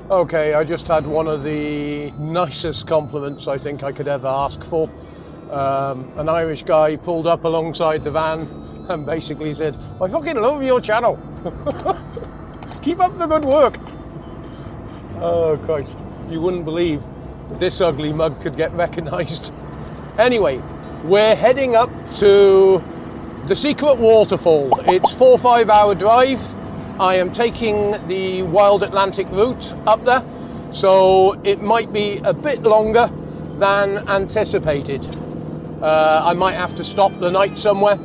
Okay, I just had one of the nicest compliments I think I could ever ask for. An Irish guy pulled up alongside the van and basically said, "I fucking love your channel. Keep up the good work." Oh Christ, you wouldn't believe this ugly mug could get recognised. Anyway, we're heading up to the secret waterfall. It's 4 or 5 hour drive. I am taking the Wild Atlantic route up there, so it might be a bit longer than anticipated. I might have to stop the night somewhere.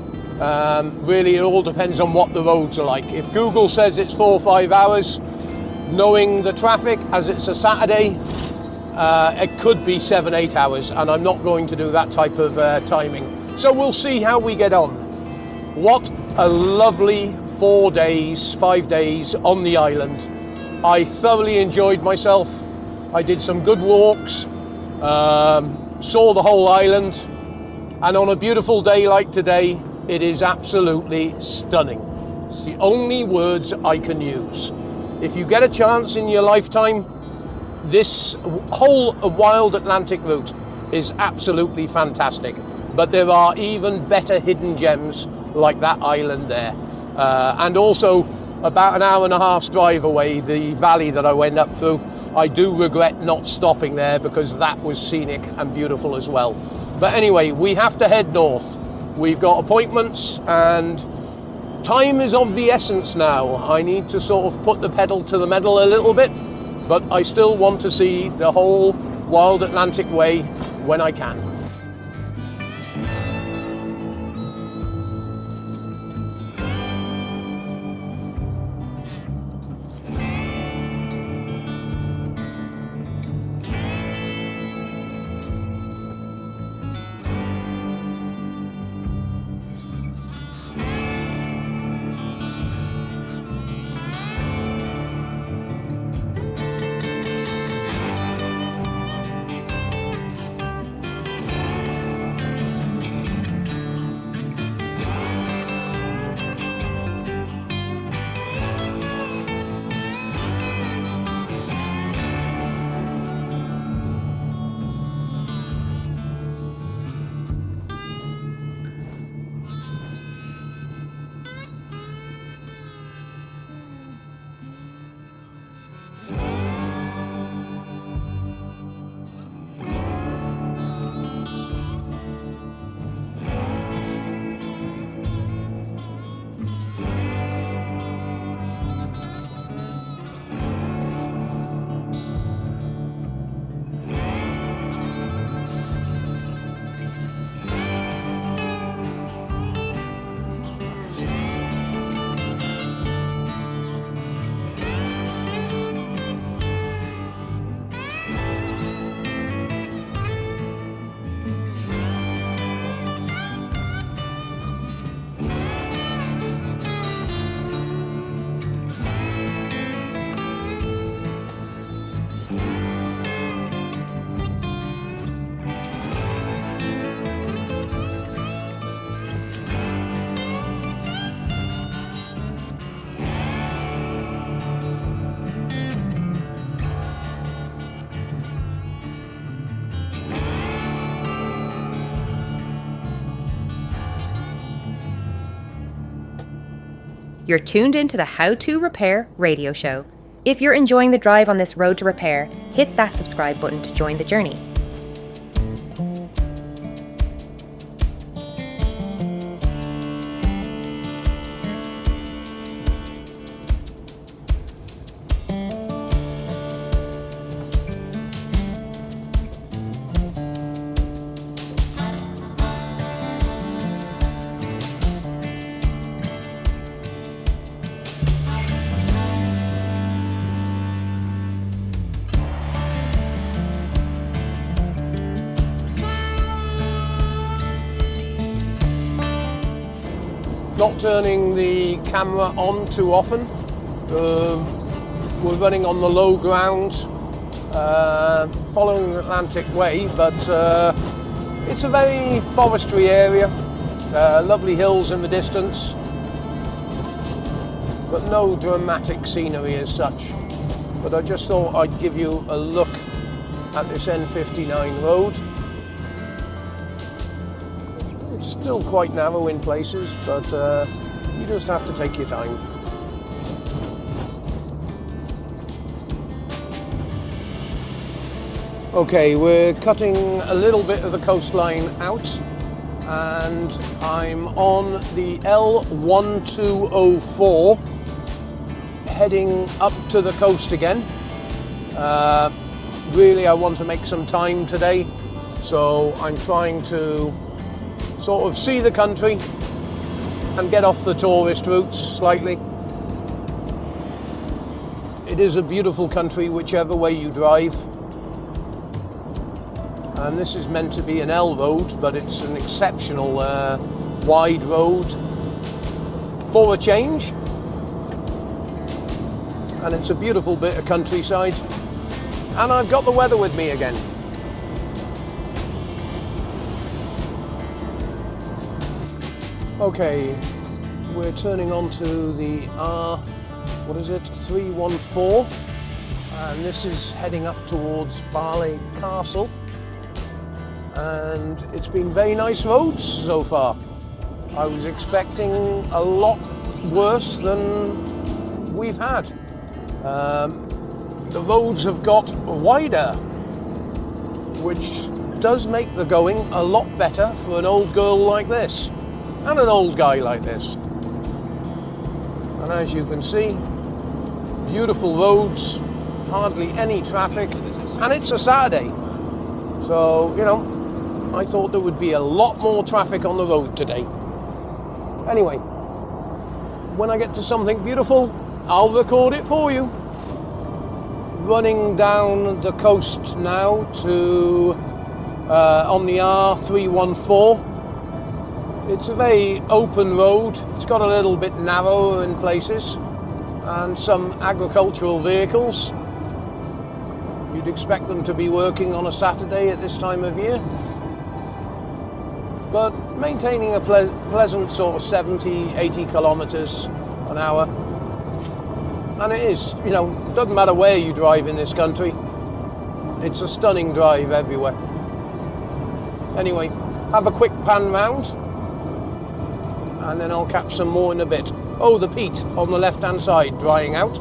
Really, it all depends on what the roads are like. If Google says it's 4 or 5 hours, knowing the traffic as it's a Saturday, it could be 7 or 8 hours, and I'm not going to do that type of timing. So we'll see how we get on. What a lovely 4 days, 5 days on the island. I thoroughly enjoyed myself. I did some good walks, saw the whole island, and on a beautiful day like today, it is absolutely stunning. It's the only words I can use. If you get a chance in your lifetime, this whole Wild Atlantic route is absolutely fantastic. But there are even better hidden gems like that island there. And also, about an hour and a half's drive away, the valley that I went up through, I do regret not stopping there because that was scenic and beautiful as well. But anyway, we have to head north. We've got appointments and time is of the essence now. I need to sort of put the pedal to the metal a little bit, but I still want to see the whole Wild Atlantic Way when I can. You're tuned into the How to Repair radio show. If you're enjoying the drive on this road to repair, hit that subscribe button to join the journey. Not turning the camera on too often. We're running on the low ground, following the Atlantic Way, but it's a very forestry area, lovely hills in the distance, but no dramatic scenery as such. but I just thought I'd give you a look at this N59 road. It's still quite narrow in places, but you just have to take your time. Okay, we're cutting a little bit of the coastline out, and I'm on the L1204 heading up to the coast again. Really, I want to make some time today, so I'm trying to sort of see the country and get off the tourist routes slightly. It is a beautiful country whichever way you drive. And this is meant to be an L road, but it's an exceptional wide road for a change. And it's a beautiful bit of countryside. And I've got the weather with me again. Okay, we're turning onto the R314, and this is heading up towards Ballycastle. And it's been very nice roads so far. I was expecting a lot worse than we've had. The roads have got wider, which does make the going a lot better for an old girl like this and an old guy like this. And as you can see, beautiful roads, hardly any traffic, and it's a Saturday. So, you know, I thought there would be a lot more traffic on the road today. Anyway, when I get to something beautiful, I'll record it for you. Running down the coast now to on the R314. It's a very open road. It's got a little bit narrow in places and some agricultural vehicles. You'd expect them to be working on a Saturday at this time of year, but maintaining a pleasant sort of 70-80 kilometers an hour. And it is, you know, doesn't matter where you drive in this country, it's a stunning drive everywhere. Anyway, have a quick pan round and then I'll catch some more in a bit. Oh, the peat on the left hand side drying out.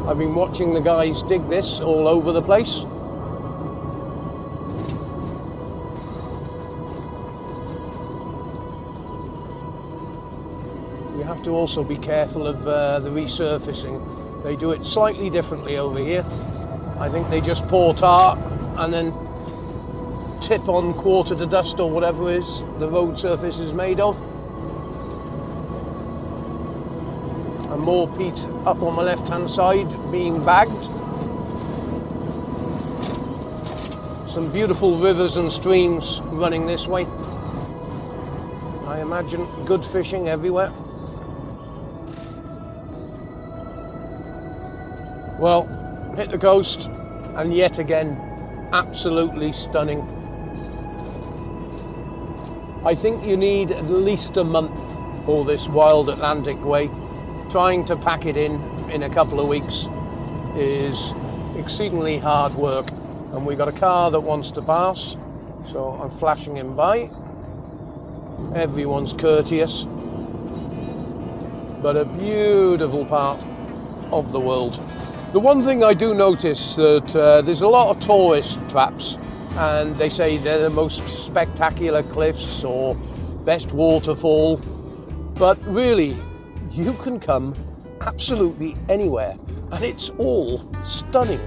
I've been watching the guys dig this all over the place. You have to also be careful of the resurfacing. They do it slightly differently over here. I think they just pour tar and then tip on quarter to dust or whatever it is the road surface is made of. And more peat up on the left hand side being bagged. Some beautiful rivers and streams running this way. I imagine good fishing everywhere. Well, hit the coast, and yet again, absolutely stunning. I think you need at least a month for this wild Atlantic way. Trying to pack it in a couple of weeks is exceedingly hard work. And we got a car that wants to pass, so I'm flashing him by. Everyone's courteous, but a beautiful part of the world. The one thing I do notice that there's a lot of tourist traps, and they say they're the most spectacular cliffs or best waterfall, but really you can come absolutely anywhere and it's all stunning.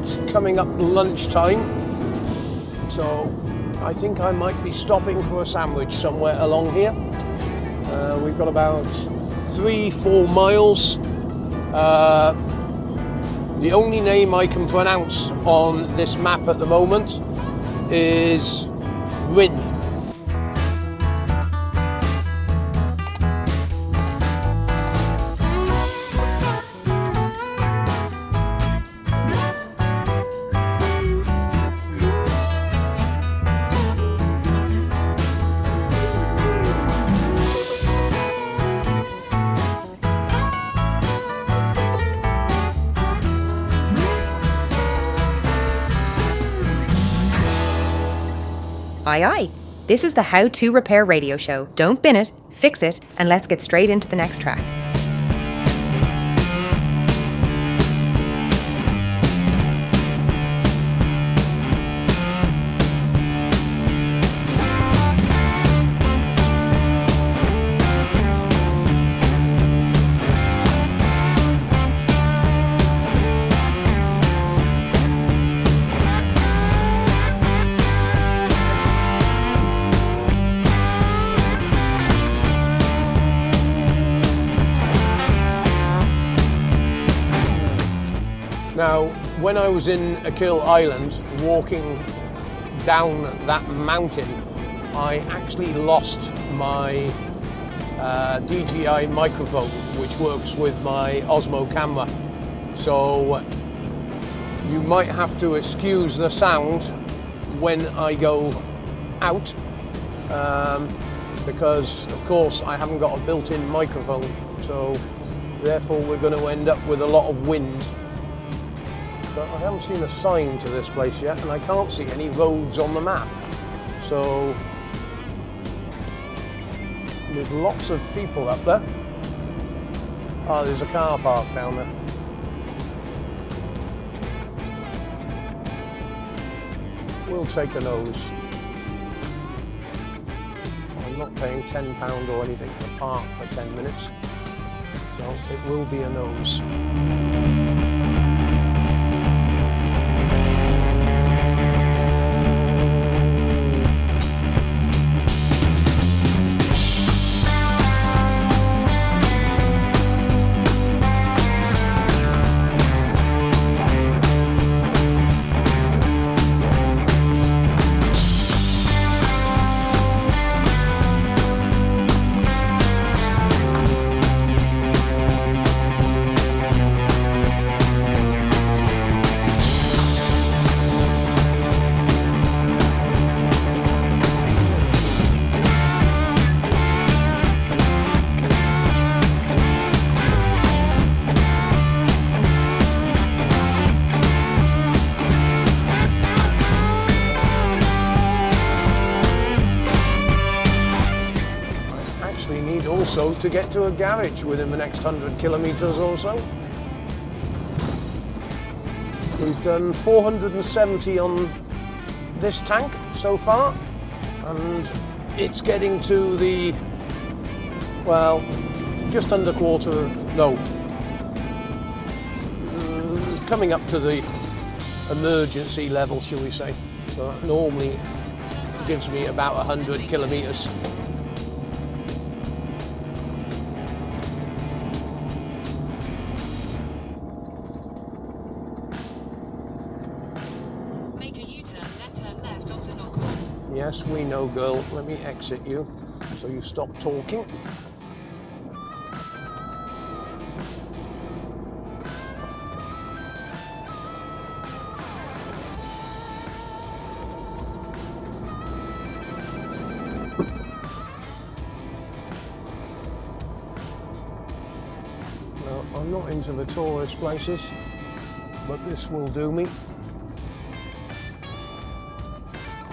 It's coming up lunchtime, so I think I might be stopping for a sandwich somewhere along here. We've got about 3-4 miles. The only name I can pronounce on this map at the moment is Rin. Aye aye. This is the How to Repair radio show. Don't bin it, fix it, and let's get straight into the next track. Now, when I was in Achill Island, walking down that mountain, I actually lost my DJI microphone, which works with my Osmo camera. So you might have to excuse the sound when I go out, because of course I haven't got a built-in microphone, so therefore we're going to end up with a lot of wind. But I haven't seen a sign to this place yet, and I can't see any roads on the map. So there's lots of people up there. Oh, there's a car park down there. We'll take a nose. I'm not paying £10 or anything to park for 10 minutes, so it will be a nose. Also to get to a garage within the next 100 kilometres or so. We've done 470 on this tank so far, and it's getting to the, well, just under coming up to the emergency level, shall we say. So that normally gives me about 100 kilometres. Yes, we know, girl. Let me exit you so you stop talking. No, I'm not into the tourist places, but this will do me.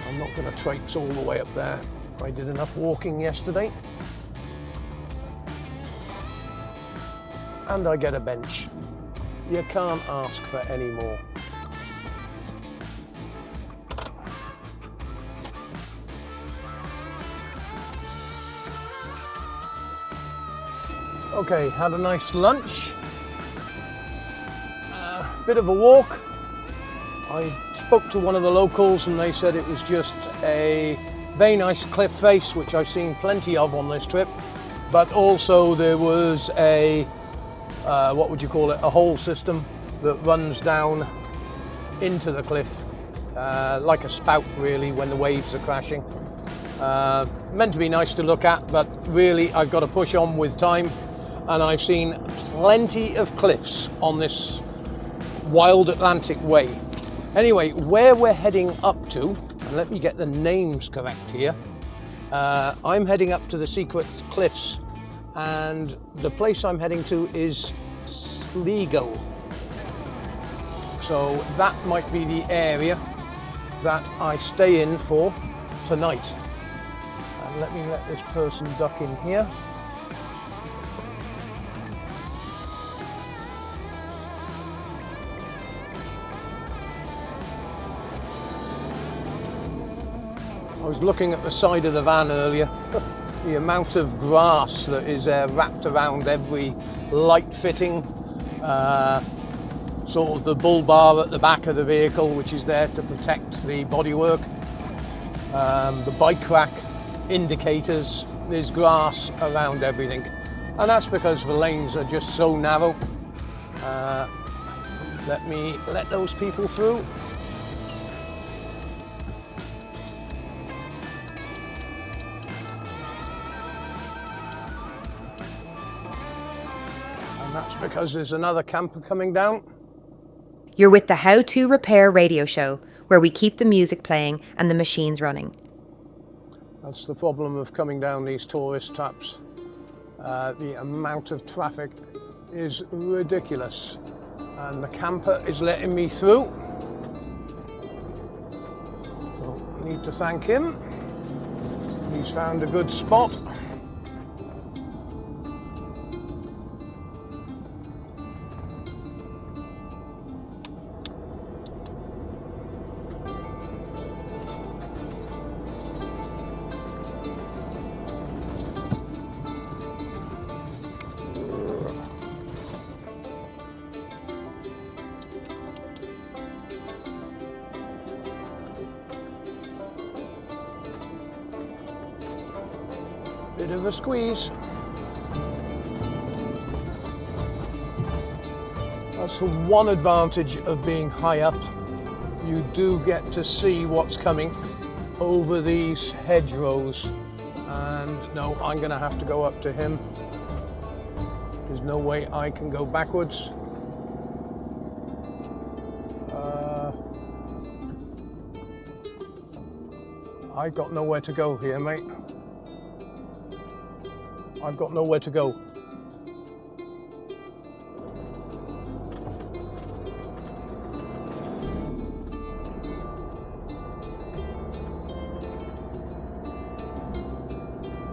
I'm not going to traipse all the way up there. I did enough walking yesterday. And I get a bench. You can't ask for any more. Okay, had a nice lunch. Bit of a walk. I spoke to one of the locals and they said it was just a very nice cliff face, which I've seen plenty of on this trip, but also there was a, what would you call it, a hole system that runs down into the cliff, like a spout really when the waves are crashing. Meant to be nice to look at, but really I've got to push on with time, and I've seen plenty of cliffs on this wild Atlantic way. Anyway, where we're heading up to, and let me get the names correct here, I'm heading up to the secret cliffs, and the place I'm heading to is Sligo. So that might be the area that I stay in for tonight. And let me let this person duck in here. I was looking at the side of the van earlier, the amount of grass that is wrapped around every light fitting, sort of the bull bar at the back of the vehicle, which is there to protect the bodywork, the bike rack, indicators. There's grass around everything, and that's because the lanes are just so narrow. Let me let those people through. That's because there's another camper coming down. You're with the How to Repair radio show, where we keep the music playing and the machines running. That's the problem of coming down these tourist traps. The amount of traffic is ridiculous. And the camper is letting me through. So I need to thank him. He's found a good spot. Bit of a squeeze. That's the one advantage of being high up. You do get to see what's coming over these hedgerows. And no, I'm going to have to go up to him. There's no way I can go backwards. I've got nowhere to go here, mate. I've got nowhere to go.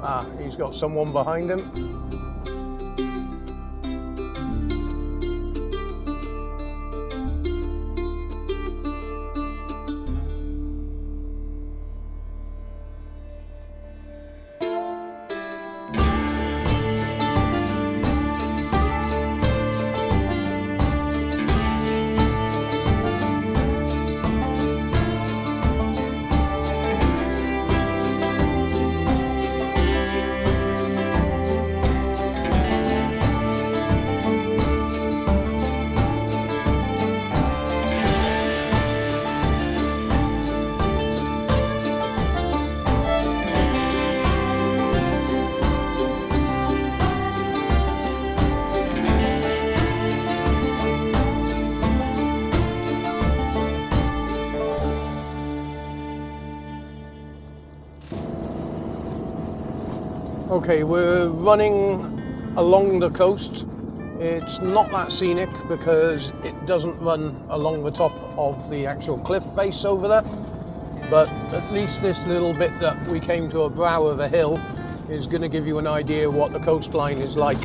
Ah, he's got someone behind him. Okay, we're running along the coast. It's not that scenic because it doesn't run along the top of the actual cliff face over there, but at least this little bit that we came to a brow of a hill is going to give you an idea what the coastline is like.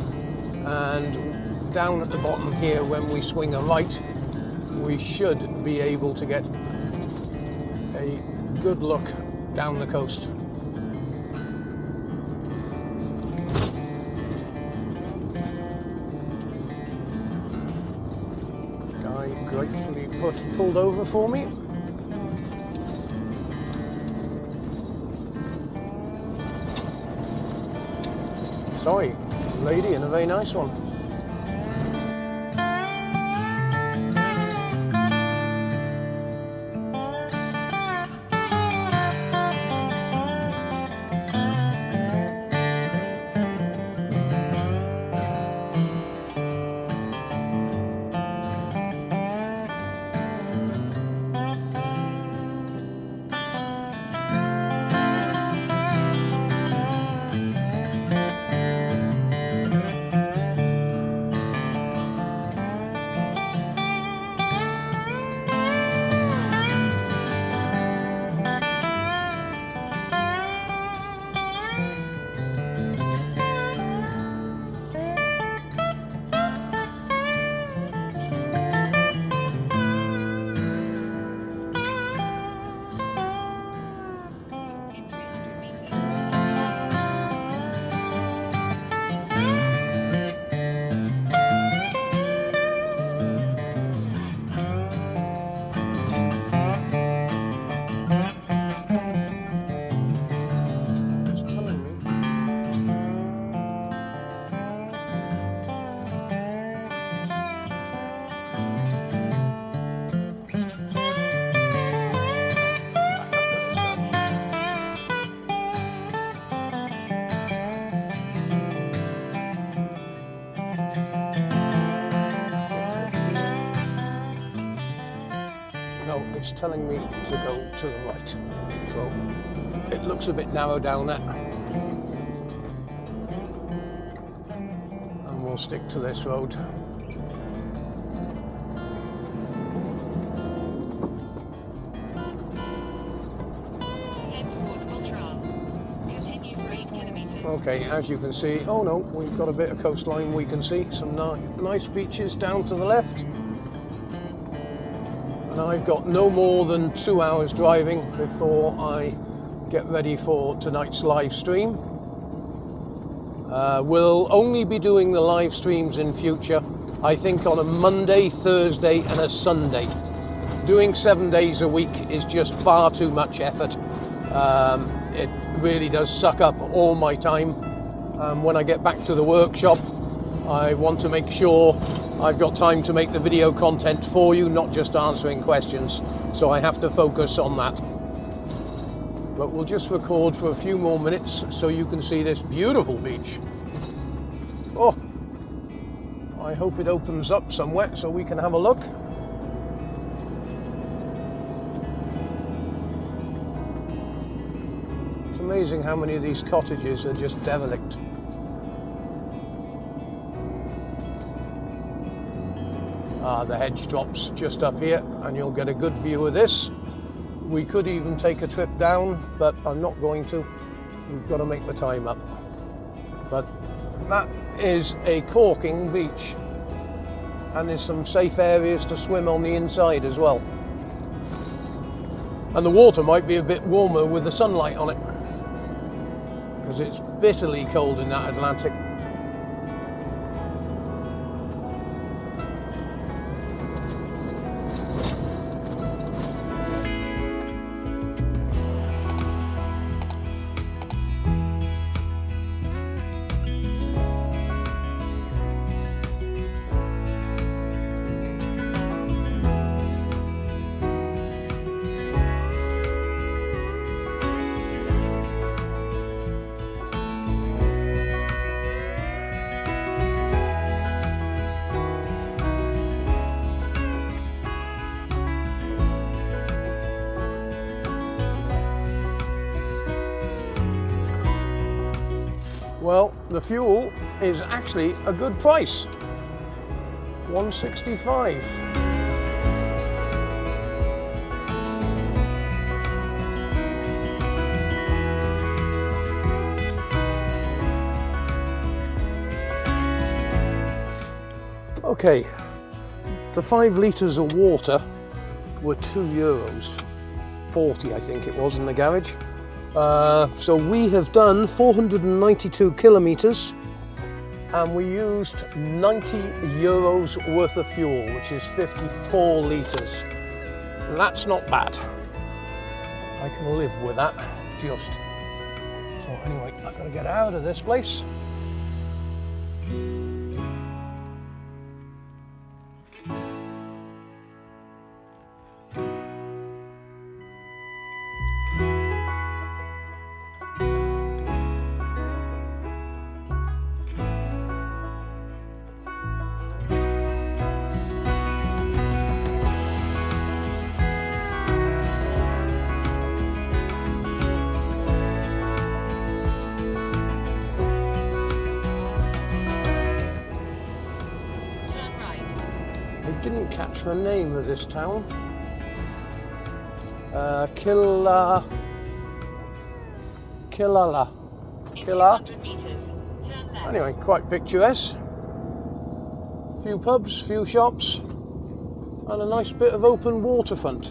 And down at the bottom here, when we swing a right, we should be able to get a good look down the coast. Gratefully pulled over for me. Sorry, lady in a very nice one. No, it's telling me to go to the right. So it looks a bit narrow down there. And we'll stick to this road. Head towards Montreal. Continue for 8 kilometers. Okay, as you can see, oh no, we've got a bit of coastline we can see. Some nice beaches down to the left. And I've got no more than 2 hours driving before I get ready for tonight's live stream. We'll only be doing the live streams in future, I think on a Monday, Thursday and a Sunday. Doing 7 days a week is just far too much effort. It really does suck up all my time. When I get back to the workshop, I want to make sure I've got time to make the video content for you, not just answering questions. So I have to focus on that. But we'll just record for a few more minutes so you can see this beautiful beach. Oh, I hope it opens up somewhere so we can have a look. It's amazing how many of these cottages are just derelict. The hedge drops just up here and you'll get a good view of this. We could even take a trip down, but I'm not going to. We've got to make the time up. But that is a corking beach, and there's some safe areas to swim on the inside as well. And the water might be a bit warmer with the sunlight on it, because it's bitterly cold in that Atlantic. Well, the fuel is actually a good price, $1.65. Okay, the 5 litres of water were €2.40, I think it was, in the garage. So we have done 492 kilometres and we used €90 worth of fuel, which is 54 litres. That's not bad. I can live with that, just. So anyway, I've got to get out of this place. I didn't catch the name of this town. Killala. In 200 meters, turn left. Anyway, quite picturesque. Few pubs, few shops, and a nice bit of open waterfront.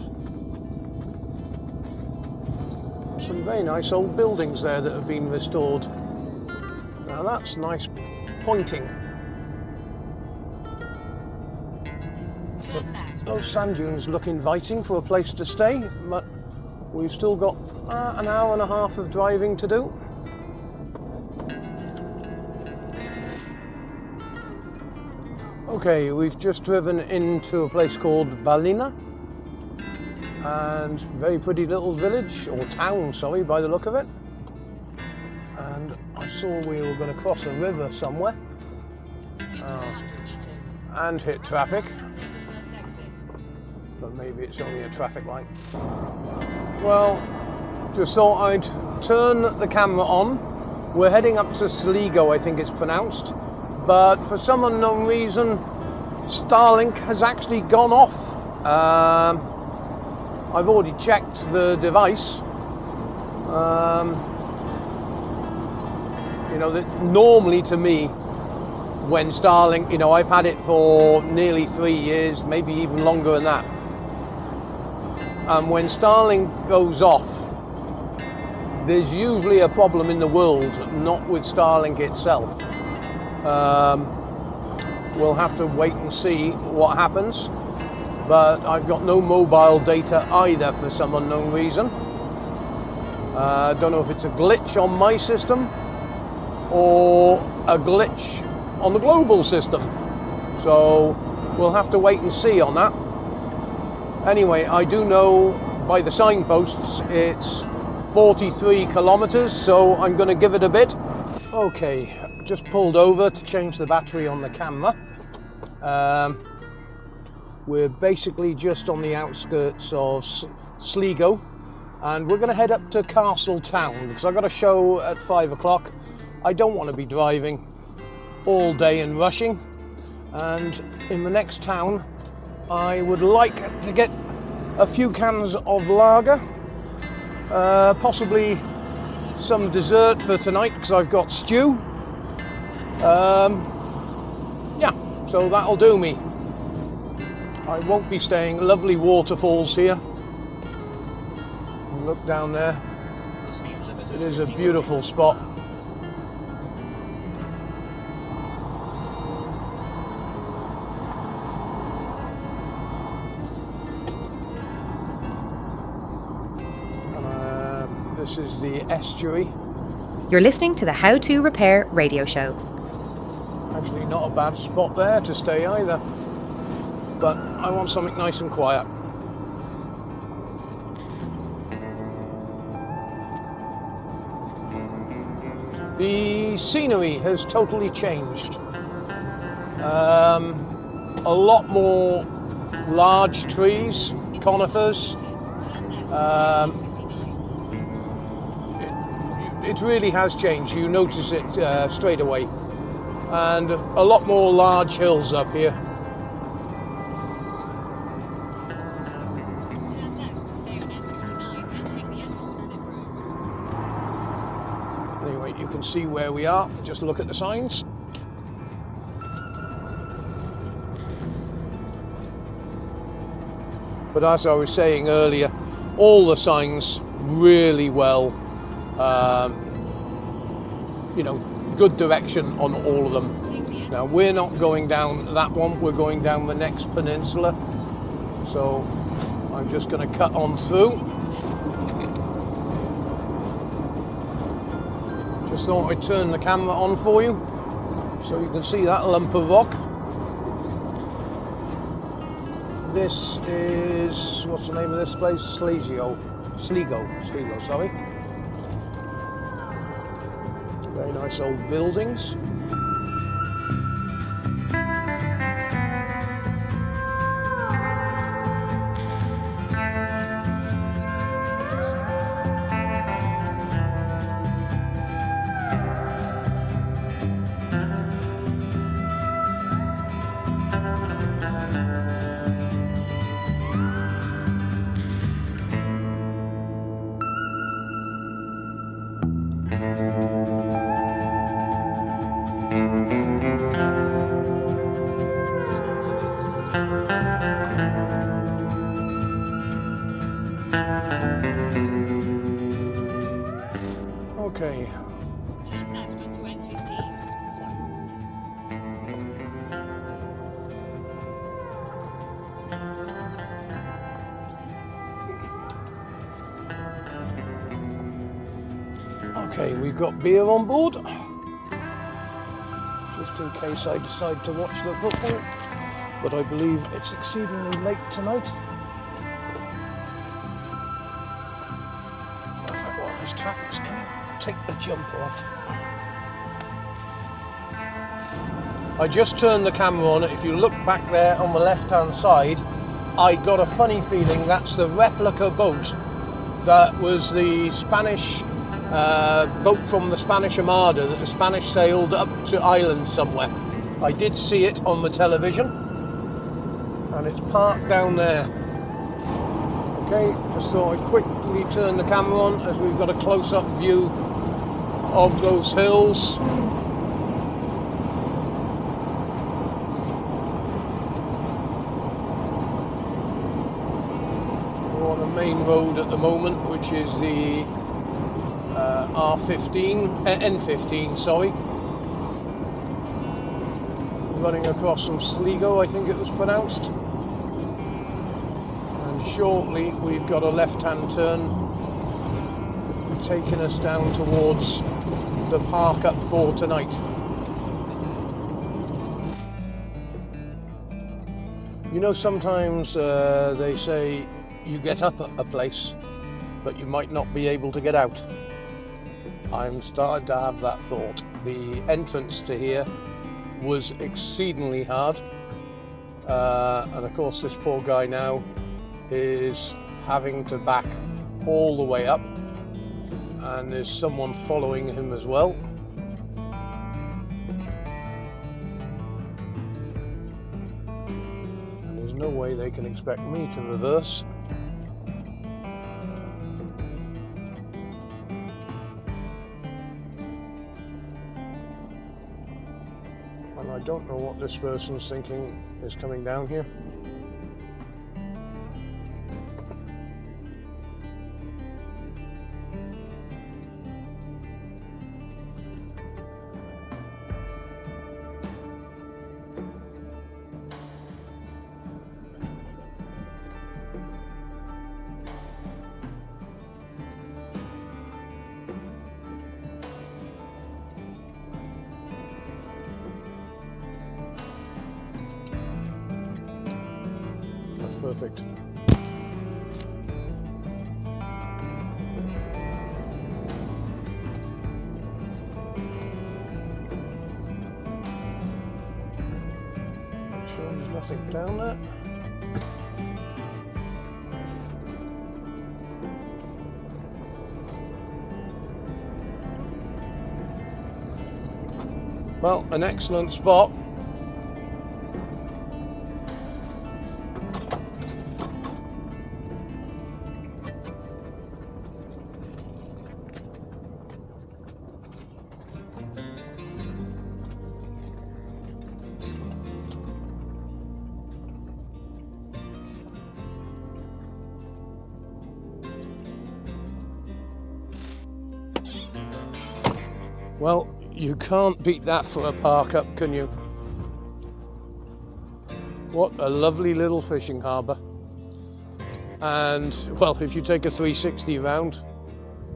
Some very nice old buildings there that have been restored. Now that's nice pointing. Turn left. Those sand dunes look inviting for a place to stay, but we've still got an hour and a half of driving to do. Okay, we've just driven into a place called Ballina, and very pretty little village, or town, sorry, by the look of it. And I saw we were going to cross a river somewhere In 400 meters, and hit traffic, take the first exit. but maybe it's only a traffic light. Well, just thought I'd turn the camera on. We're heading up to Sligo, I think it's pronounced, but for some unknown reason, Starlink has actually gone off. I've already checked the device. You know, that normally to me, when Starlink, you know, I've had it for nearly 3 years, maybe even longer than that. And when Starlink goes off, there's usually a problem in the world, not with Starlink itself. We'll have to wait and see what happens. But I've got no mobile data either for some unknown reason. Don't know if it's a glitch on my system or a glitch on the global system. So we'll have to wait and see on that. Anyway, I do know by the signposts it's 43 kilometers, so I'm going to give it a bit. Okay, just pulled over to change the battery on the camera. We're basically just on the outskirts of Sligo, and we're going to head up to Castle Town because I've got a show at 5 o'clock. I don't want to be driving all day and rushing, and in the next town I would like to get a few cans of lager, possibly some dessert for tonight because I've got stew. Yeah, so that'll do me. I won't be staying. Lovely waterfalls here. Look down there. It is a beautiful spot. This is the estuary. You're listening to the How to Repair radio show. Actually not a bad spot there to stay either. But I want something nice and quiet. The scenery has totally changed. A lot more large trees, conifers. It really has changed. You notice it straight away. And a lot more large hills up here. Turn left to stay on M59, then take the M4 slip road. Anyway, you can see where we are. Just look at the signs. But as I was saying earlier, all the signs really well, you know, good direction on all of them. Now we're not going down that one, we're going down the next peninsula. So I'm just going to cut on through. Just thought I'd turn the camera on for you so you can see that lump of rock. This is, what's the name of this place? Sligo, sorry. Very nice old buildings. Okay. Turn left onto N15. Okay, we've got beer on board. Just in case I decide to watch the football. But I believe it's exceedingly late tonight. Well, this traffic's coming. Take the jumper off. I just turned the camera on. If you look back there on the left hand side, I got a funny feeling that's the replica boat that was the Spanish boat from the Spanish Armada that the Spanish sailed up to Ireland somewhere. I did see it on the television and it's parked down there. Okay, just thought I'd quickly turn the camera on as we've got a close-up view of those hills. We're on a main road at the moment, which is the N15, sorry. Running across from Sligo, I think it was pronounced. And shortly we've got a left-hand turn taking us down towards the park up for tonight. You know, sometimes they say you get up at a place but you might not be able to get out. I'm starting to have that thought. The entrance to here was exceedingly hard, and of course this poor guy now is having to back all the way up, and there's someone following him as well. And there's no way they can expect me to reverse. And I don't know what this person's thinking is coming down here. Perfect. Make sure there's nothing down there. Well, an excellent spot. Well, You can't beat that for a park up, can you? What a lovely little fishing harbour. And well, if you take a 360 round,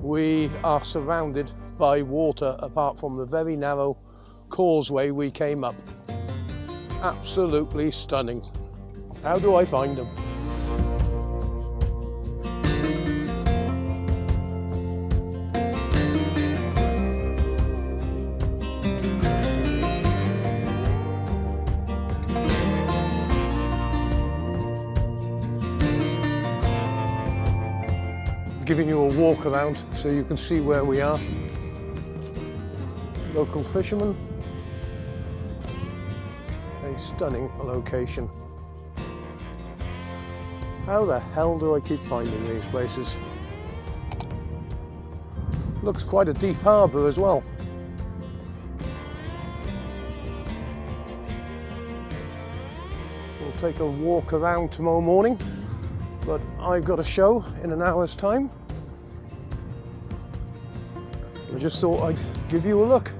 we are surrounded by water apart from the very narrow causeway we came up. Absolutely stunning. How do I find them? Giving you a walk around so you can see where we are. Local fishermen. A stunning location. How the hell do I keep finding these places? Looks quite a deep harbour as well. We'll take a walk around tomorrow morning, but I've got a show in an hour's time. I just thought I'd give you a look.